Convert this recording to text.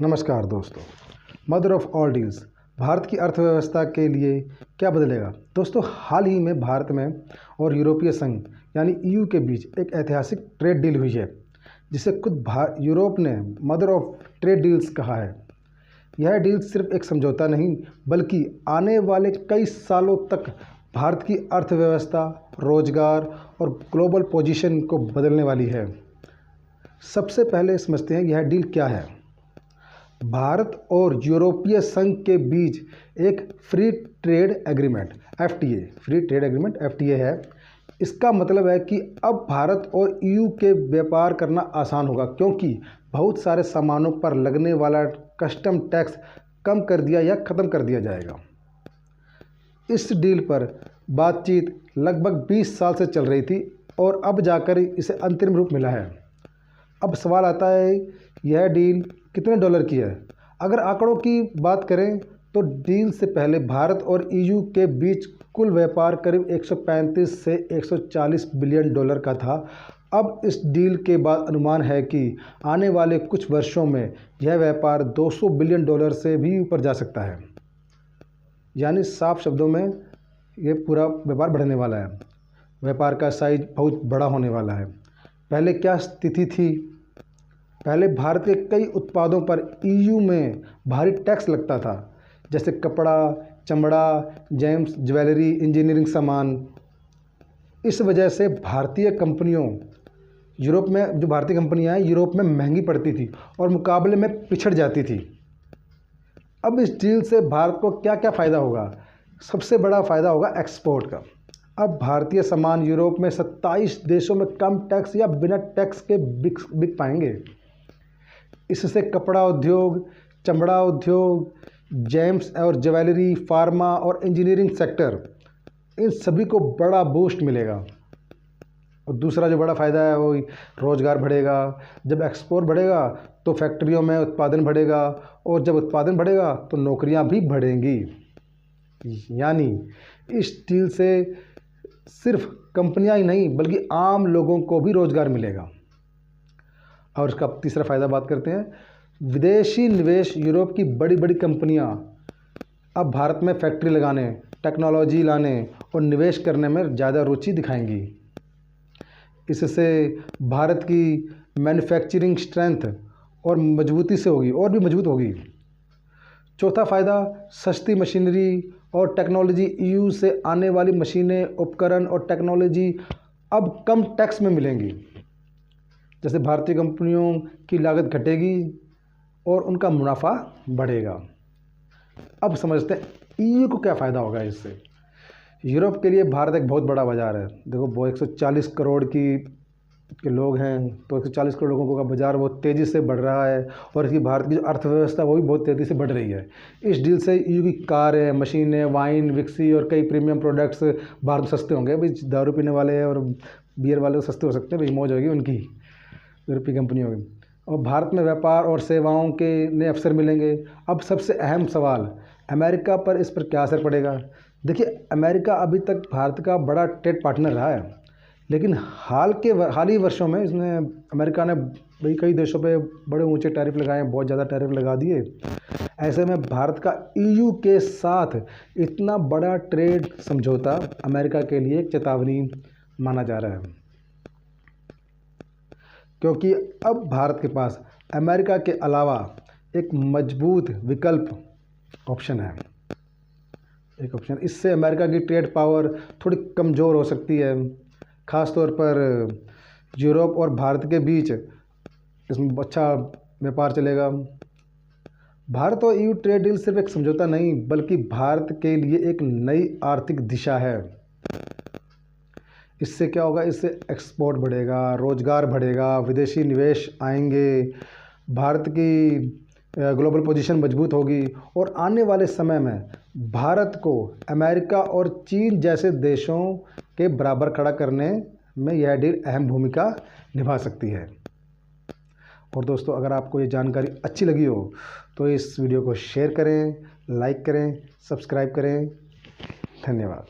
नमस्कार दोस्तों। Mother of all deals, Bharat की अर्थव्यवस्था के लिए क्या बदलेगा। दोस्तों, हाल ही में भारत में और यूरोपीय संघ यानी ईयू के बीच एक ऐतिहासिक ट्रेड डील हुई है, जिसे खुद यूरोप ने मदर ऑफ ट्रेड डील्स कहा है। यह डील सिर्फ एक समझौता नहीं, बल्कि आने वाले कई सालों तक भारत की अर्थव्यवस्था, रोजगार और ग्लोबल पोजीशन को बदलने वाली है। सबसे पहले समझते हैं यह डील क्या है। भारत और यूरोपीय संघ के बीच एक फ्री ट्रेड एग्रीमेंट एफटीए है। इसका मतलब है कि अब भारत और ईयू के व्यापार करना आसान होगा, क्योंकि बहुत सारे सामानों पर लगने वाला कस्टम टैक्स कम कर दिया या ख़त्म कर दिया जाएगा। इस डील पर बातचीत लगभग 20 साल से चल रही थी और अब जाकर इसे अंतरिम रूप मिला है। अब सवाल आता है, यह डील कितने डॉलर की है। अगर आंकड़ों की बात करें तो डील से पहले भारत और ईयू के बीच कुल व्यापार करीब 135 से 140 बिलियन डॉलर का था। अब इस डील के बाद अनुमान है कि आने वाले कुछ वर्षों में यह व्यापार 200 बिलियन डॉलर से भी ऊपर जा सकता है। यानी साफ शब्दों में ये पूरा व्यापार बढ़ने वाला है। व्यापार का साइज बहुत बड़ा होने वाला है। पहले क्या स्थिति थी? पहले भारत के कई उत्पादों पर ईयू में भारी टैक्स लगता था, जैसे कपड़ा, चमड़ा, जेम्स, ज्वेलरी, इंजीनियरिंग सामान। इस वजह से भारतीय कंपनियां यूरोप में महंगी पड़ती थी और मुकाबले में पिछड़ जाती थी। अब इस डील से भारत को क्या क्या फ़ायदा होगा? सबसे बड़ा फ़ायदा होगा एक्सपोर्ट का। अब भारतीय सामान यूरोप में 27 देशों में कम टैक्स या बिना टैक्स के बिक पाएंगे। इससे कपड़ा उद्योग, चमड़ा उद्योग, जेम्स और ज्वेलरी, फार्मा और इंजीनियरिंग सेक्टर, इन सभी को बड़ा बूस्ट मिलेगा। और दूसरा जो बड़ा फ़ायदा है वो रोज़गार बढ़ेगा। जब एक्सपोर्ट बढ़ेगा तो फैक्ट्रियों में उत्पादन बढ़ेगा, और जब उत्पादन बढ़ेगा तो नौकरियां भी बढ़ेंगी। यानी इस डील से सिर्फ कंपनियां ही नहीं, बल्कि आम लोगों को भी रोज़गार मिलेगा। और इसका तीसरा फ़ायदा बात करते हैं, विदेशी निवेश। यूरोप की बड़ी बड़ी कंपनियां अब भारत में फैक्ट्री लगाने, टेक्नोलॉजी लाने और निवेश करने में ज़्यादा रुचि दिखाएंगी। इससे भारत की मैन्युफैक्चरिंग स्ट्रेंथ और भी मजबूत होगी। चौथा फ़ायदा, सस्ती मशीनरी और टेक्नोलॉजी। ईयू से आने वाली मशीनें, उपकरण और टेक्नोलॉजी अब कम टैक्स में मिलेंगी। जैसे भारतीय कंपनियों की लागत घटेगी और उनका मुनाफा बढ़ेगा। अब समझते हैं ईयू को क्या फ़ायदा होगा इससे। यूरोप के लिए भारत एक बहुत बड़ा बाज़ार है। देखो, वो 140 करोड़ के लोग हैं, तो 140 करोड़ लोगों का बाज़ार बहुत तेज़ी से बढ़ रहा है। और इसकी भारत की जो अर्थव्यवस्था वो भी बहुत तेज़ी से बढ़ रही है। इस डील से यूरोप की कारें, मशीनें, वाइन, विक्सी और कई प्रीमियम प्रोडक्ट्स भारत में सस्ते होंगे। भाई, दारू पीने वाले और बियर वाले तो सस्ते हो सकते हैं, भाई मौज होगी उनकी, यूरोपीय कंपनियों की। और भारत में व्यापार और सेवाओं के नए अवसर मिलेंगे। अब सबसे अहम सवाल, अमेरिका पर इस पर क्या असर पड़ेगा। देखिए, अमेरिका अभी तक भारत का बड़ा ट्रेड पार्टनर रहा है, लेकिन हाल ही वर्षों में अमेरिका ने कई देशों पे बड़े ऊंचे टैरिफ लगाए, बहुत ज़्यादा टैरिफ लगा दिए। ऐसे में भारत का ईयू के साथ इतना बड़ा ट्रेड समझौता अमेरिका के लिए एक चेतावनी माना जा रहा है, क्योंकि अब भारत के पास अमेरिका के अलावा एक मजबूत विकल्प ऑप्शन है। इससे अमेरिका की ट्रेड पावर थोड़ी कमज़ोर हो सकती है, ख़ासतौर पर यूरोप और भारत के बीच इसमें अच्छा व्यापार चलेगा। भारत और ईयू ट्रेड डील सिर्फ एक समझौता नहीं, बल्कि भारत के लिए एक नई आर्थिक दिशा है। इससे क्या होगा? इससे एक्सपोर्ट बढ़ेगा, रोज़गार बढ़ेगा, विदेशी निवेश आएंगे, भारत की ग्लोबल पोजीशन मजबूत होगी, और आने वाले समय में भारत को अमेरिका और चीन जैसे देशों के बराबर खड़ा करने में यह डील अहम भूमिका निभा सकती है। और दोस्तों, अगर आपको ये जानकारी अच्छी लगी हो तो इस वीडियो को शेयर करें, लाइक करें, सब्सक्राइब करें। धन्यवाद।